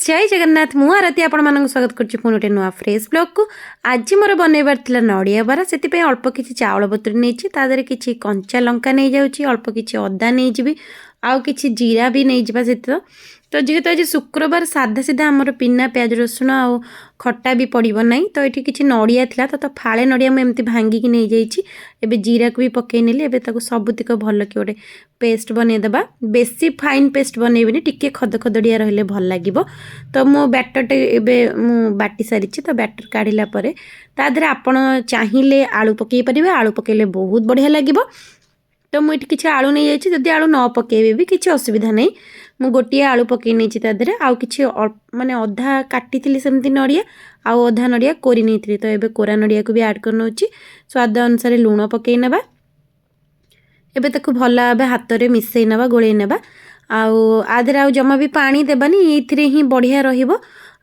जय जगन्नाथ मु आरती आपण मानक स्वागत करछि पुणी गोटे नुआ फ्रेश ब्लॉग को। आज मोर बनइबार थिला नड़िया बरा से अल्प किछि चाउल बतुरी नहीं तादरे किछि कंचा लंका नहीं जाउछि अल्प किछि अदा नहीं जीवी आउ किछि जीरा भी नहीं जिबा सहित। तो जेहेतु आज शुक्रवार साधा सीधा आमर बिना प्याज रसुण आउ खट्टा भी पड़ो ना तो ये किसी नड़िया था तो फाड़े नड़िया मुझे भांगिकी नहीं जाइए। एबे जीरा को भी पकई नेली एबे सबुतिक भल कि गोटे पेस्ट बनईदेवा। बेसी फाइन पेस्ट बनइबनी टिके खद खदड़िया रहिले भल लागिबो। तो मो बैटर एबे मु बाटी सारी तो बैटर काढ़िला परे ता देहरे आपण चाहिए आलू पकई पारे आलू पकईले बहुत बढ़िया लागिबो। तो मुझे किसी आलू नहीं जाइए जदि आलू न पकईबे भी किसी असुविधा नहीं मु गोटे आलू पकई नहीं तादे आउ कि माने अधा काटी सेमती नड़िया आउ अधा नड़िया कोरी नहीं तो ये कोरा नड़िया को भी ऐड कर नौची। स्वाद अनुसार लुण पकई नेबा एबे ताकू भल भाव हाथ में मिसई नेबा गोलई नेबा आधे आउ जमा भी पानी देबानी ये ही बढ़िया रहिबो।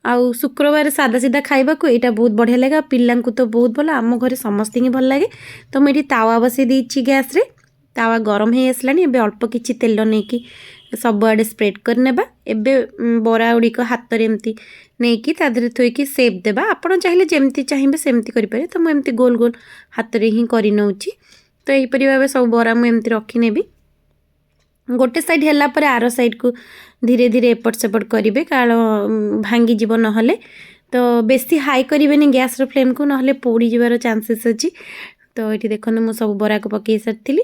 आउ शुक्रवार सादा सीधा खाइबा को यहाँ बहुत बढ़िया लगे पिल्ला तो बहुत भल आम घर समस्त ही भल लगे। तो मुझे तावा बसई देछि गैस रे तावा गरम हो आसलानी एबे अल्प किछि तेल नेकी सबुआड़े स्प्रेड करने एबे बरा गुड़िक हाथ में एमती नहीं तादे थोईकी सेप देबा। आपण चाहिए जमती चाहिए सेमती करें तो मुझे गोल गोल हाथ में ही कर नौची। तो यहीपरि भाव सब बरा मुझे रखिनेबी गोटे साइड है पर आर साइड को धीरे धीरे एपट सेपट करेंगे कारण भांगी जीव नहले। तो बेसी हाई करेंगे गैस फ्लेम को नहले पोड़ी जीवार चांसेस अच्छी। तो ये देखो मुझे सब बरा को पकई सारी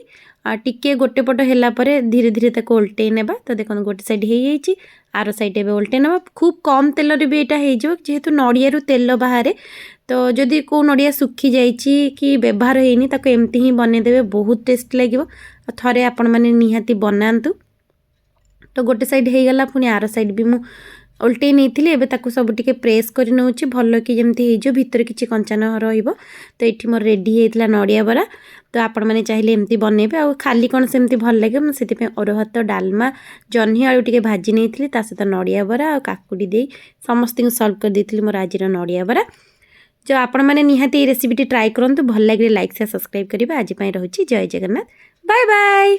टिके गोटे पट है धीरे धीरे ताको उल्टे नेबा। तो देखो गोटे साइड हो जाइए आर साइड एवं उल्टे नेबा। खूब कम तेल भी यहाँ जेहेतु नड़िया तेल बाहर तो जदि को नड़िया सुखी जाइए कि व्यवहार होनी ताको एमती ही बनईदेवे बहुत टेस्ट लगे। थरे आपण मैंने निहाती बनातु। तो गोटे साइड हो गला पुणी आर साइड भी मु उल्टे नहीं एबे ताकू सब टिके प्रेस कर नौची भल कि जमती हो भितर किसी कंचा न रहिबो। तो ये मोर रेडी होता नड़िया बरा। तो आपण मैंने चाहिए एमती बनइबे आ खाली कौन सेमती भल लगे मुझे अरुआ भात डालमा जह्नी आलू टिके भाजी नहीं ता सहित नड़िया बरा आ काकुड़ी दे समस्त सर्व कर देती मोर आज नड़िया बरा। जो आपण मैंने निहाती ये रेसिपी ट्राई करूँ भल लगे लाइक से सब्सक्राइब करेंगे। आज रोची जय जगन्नाथ बाय बाय।